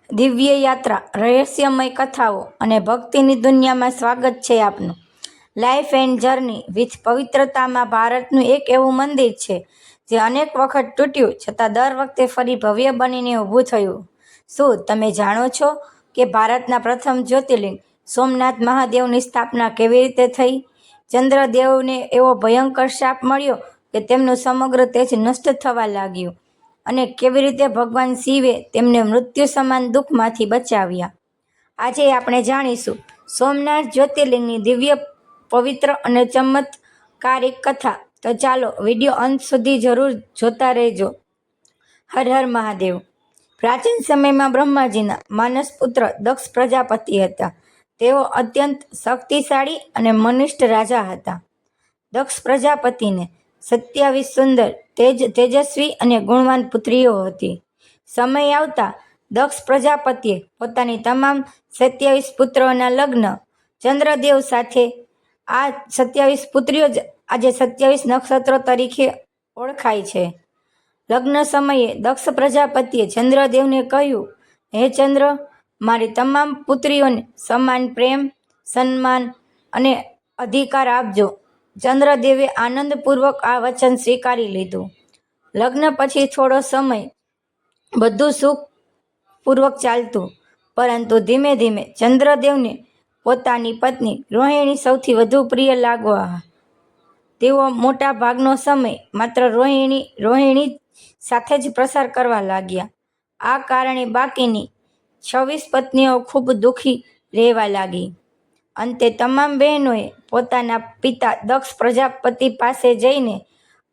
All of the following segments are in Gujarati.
દિવ્ય યાત્રા, રહસ્યમય કથાઓ અને ભક્તિની દુનિયામાં સ્વાગત છે આપનું. લાઈફ એન્ડ જર્ની વિથ પવિત્રતામાં ભારતનું એક એવું મંદિર છે જે અનેક વખત તૂટ્યું છતાં દર વખતે ફરી ભવ્ય બનીને ઊભું થયું. શું તમે જાણો છો કે ભારતના પ્રથમ જ્યોતિર્લિંગ સોમનાથ મહાદેવની સ્થાપના કેવી રીતે થઈ? ચંદ્રદેવને એવો ભયંકર શાપ મળ્યો કે તેમનું સમગ્ર તેજ નષ્ટ થવા લાગ્યું અને કેવી રીતે ભગવાન શિવે તેમને મૃત્યુ સમાન દુઃખમાંથી બચાવ્યા. આજે આપણે જાણીશું સોમનાથ જ્યોતિર્લિંગની દિવ્ય, પવિત્ર અને ચમત્કારિક કથા. તો ચાલો વિડીયો અંત સુધી જરૂર જોતા રહેજો. હર હર મહાદેવ. પ્રાચીન સમયમાં બ્રહ્માજીના માનસ પુત્ર દક્ષ પ્રજાપતિ હતા. તેઓ અત્યંત શક્તિશાળી અને મનિષ્ઠ રાજા હતા. દક્ષ પ્રજાપતિને 27 સુંદર, તેજસ્વી અને ગુણવાન પુત્રીઓ હતી. સમય આવતા દક્ષ પ્રજાપતિએ પોતાની તમામ 27 પુત્રોના લગ્ન ચંદ્રદેવ સાથે. આ 27 પુત્રીઓ જ આજે 27 નક્ષત્રો તરીકે ઓળખાય છે. લગ્ન સમયે દક્ષ પ્રજાપતિએ ચંદ્રદેવને કહ્યું, હે ચંદ્ર, મારી તમામ પુત્રીઓને સમાન પ્રેમ, સન્માન અને અધિકાર આપજો. ચંદ્રદેવે આનંદપૂર્વક આ વચન સ્વીકારી લીધું. લગ્ન પછી થોડો સમય બધું સુખપૂર્વક ચાલતું, પરંતુ ધીમે ધીમે ચંદ્રદેવને પોતાની પત્ની રોહિણી સૌથી વધુ પ્રિય લાગવા. તેઓ મોટા ભાગનો સમય માત્ર રોહિણી સાથે જ પસાર કરવા લાગ્યા. આ કારણે બાકીની 26 પત્નીઓ ખૂબ દુઃખી રહેવા લાગી. અંતે તમામ બહેનોએ પોતાના પિતા દક્ષ પ્રજાપતિ પાસે જઈને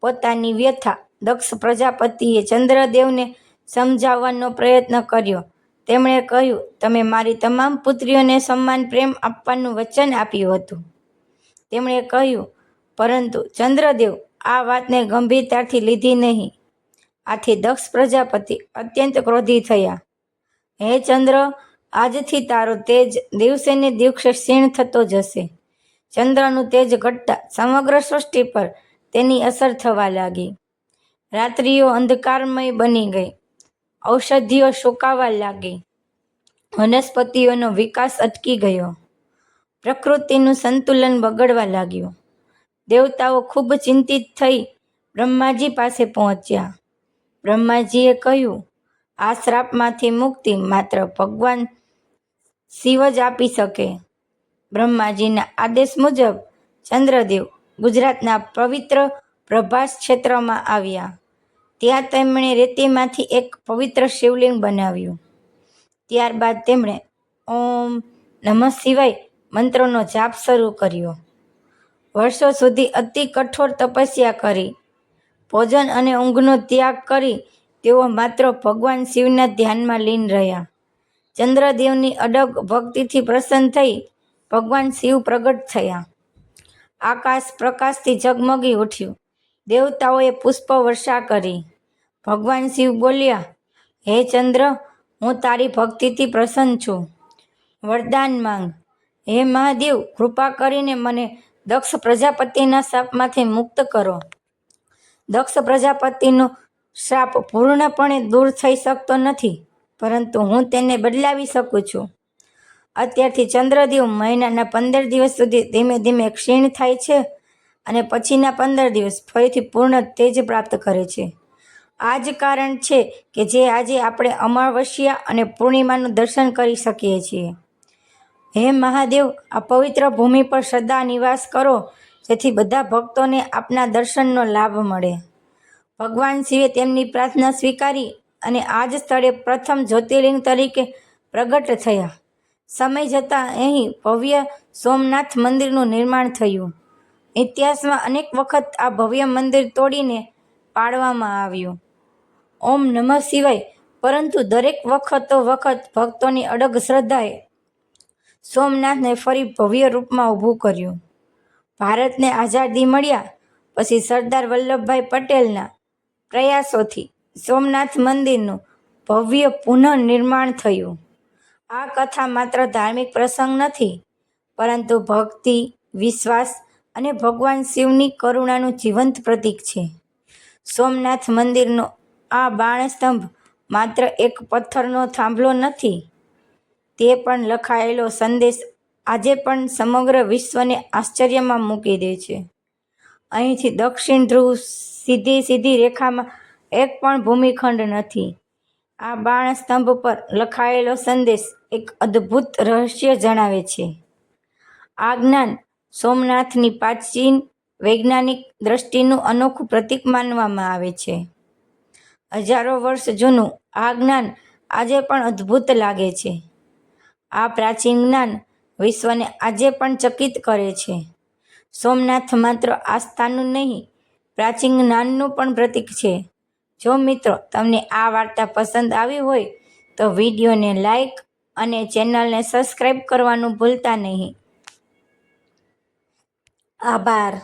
પોતાની વ્યથા. દક્ષ પ્રજાપતિએ ચંદ્રદેવને સમજાવવાનો પ્રયત્ન કર્યો. તેમણે કહ્યું, તમે મારી તમામ પુત્રીઓને સમાન પ્રેમ આપવાનું વચન આપ્યું હતું. તેમણે કહ્યું, પરંતુ ચંદ્રદેવ આ વાતને ગંભીરતાથી લીધી નહીં. આથી દક્ષ પ્રજાપતિ અત્યંત ક્રોધી થયા. હે ચંદ્ર, આજથી તારો તેજ દિવસે ને દિવસે ક્ષીણ થતો જશે. ચંદ્રનું તેજ ઘટતા સમગ્ર સૃષ્ટિ પર તેની અસર થવા લાગી. રાત્રિઓ અંધકારમય બની ગઈ. ઔષધિઓ સુકાવા લાગી. વનસ્પતિઓનો વિકાસ અટકી ગયો. પ્રકૃતિનું સંતુલન બગડવા લાગ્યું. દેવતાઓ ખૂબ ચિંતિત થઈ બ્રહ્માજી પાસે પહોંચ્યા. બ્રહ્માજીએ કહ્યું, આ શ્રાપમાંથી મુક્તિ માત્ર ભગવાન શિવ જ આપી શકે. બ્રહ્માજીના આદેશ મુજબ ચંદ્રદેવ ગુજરાતના પવિત્ર પ્રભાસ ક્ષેત્રમાં આવ્યા. ત્યાં તેમણે રેતીમાંથી એક પવિત્ર શિવલિંગ બનાવ્યું. ત્યારબાદ તેમણે ઓમ નમઃ શિવાય મંત્રનો જાપ શરૂ કર્યો. વર્ષો સુધી અતિ કઠોર તપસ્યા કરી, ભોજન અને ઊંઘનો ત્યાગ કરી તેઓ માત્ર ભગવાન શિવના ધ્યાનમાં લીન રહ્યા. ચંદ્રદેવની અડગ ભક્તિથી પ્રસન્ન થઈ ભગવાન શિવ પ્રગટ થયા. આકાશ પ્રકાશથી ઝગમગી ઉઠ્યું. દેવતાઓએ પુષ્પ વર્ષા કરી. ભગવાન શિવ બોલ્યા, હે ચંદ્ર, હું તારી ભક્તિથી પ્રસન્ન છું. વરદાન માંગ. હે મહાદેવ, કૃપા કરીને મને દક્ષ પ્રજાપતિના શાપમાંથી મુક્ત કરો. દક્ષ પ્રજાપતિનો શ્રાપ પૂર્ણપણે દૂર થઈ શકતો નથી, પરંતુ હું તેને બદલાવી શકું છું. અત્યારથી ચંદ્રદેવ મહિનાના 15 દિવસ સુધી ધીમે ધીમે ક્ષીણ થાય છે અને પછીના 15 દિવસ ફરીથી પૂર્ણ તેજ પ્રાપ્ત કરે છે. આ જ કારણ છે કે જે આજે આપણે અમાવસ્યા અને પૂર્ણિમાનું દર્શન કરી શકીએ છીએ. હે મહાદેવ, આ પવિત્ર ભૂમિ પર સદા નિવાસ કરો જેથી બધા ભક્તોને આપના દર્શનનો લાભ મળે. ભગવાન શિવે તેમની પ્રાર્થના સ્વીકારી અને આ જ સ્થળે પ્રથમ જ્યોતિર્લિંગ તરીકે પ્રગટ થયા. સમય જતાં અહીં ભવ્ય સોમનાથ મંદિરનું નિર્માણ થયું. ઇતિહાસમાં અનેક વખત આ ભવ્ય મંદિર તોડીને પાડવામાં આવ્યું. ઓમ નમઃ શિવાય. પરંતુ દરેક વખત ભક્તોની અડગ શ્રદ્ધાએ સોમનાથને ફરી ભવ્ય રૂપમાં ઊભું કર્યું. ભારતને આઝાદી મળ્યા પછી સરદાર વલ્લભભાઈ પટેલના પ્રયાસોથી સોમનાથ મંદિરનું ભવ્ય પુનઃનિર્માણ થયું. આ કથા માત્ર ધાર્મિક પ્રસંગ નથી, પરંતુ ભક્તિ, વિશ્વાસ અને ભગવાન શિવની કરુણાનું જીવંત પ્રતીક છે. સોમનાથ મંદિરનો આ બાણસ્તંભ માત્ર એક પથ્થરનો થાંભલો નથી, તે પણ લખાયેલો સંદેશ આજે પણ સમગ્ર વિશ્વને આશ્ચર્યમાં મૂકી દે છે. અહીંથી દક્ષિણ ધ્રુવ સીધી રેખામાં એક પણ ભૂમિખંડ નથી. આ બાણસ્તંભ પર લખાયેલો સંદેશ એક અદ્ભુત રહસ્ય જણાવે છે. આ જ્ઞાન સોમનાથની પ્રાચીન વૈજ્ઞાનિક દ્રષ્ટિનું અનોખું પ્રતીક માનવામાં આવે છે. હજારો વર્ષ જૂનું આ જ્ઞાન આજે પણ અદ્ભુત લાગે છે. આ પ્રાચીન જ્ઞાન વિશ્વને આજે પણ ચકિત કરે છે. સોમનાથ માત્ર આસ્થાનું નહીં, પ્રાચીન જ્ઞાનનું પણ પ્રતીક છે. જો મિત્રો તમને આ વાર્તા પસંદ આવી હોય તો વિડીયોને લાઈક અને ચેનલને સબસ્ક્રાઈબ કરવાનું ભૂલતા નહીં. આભાર.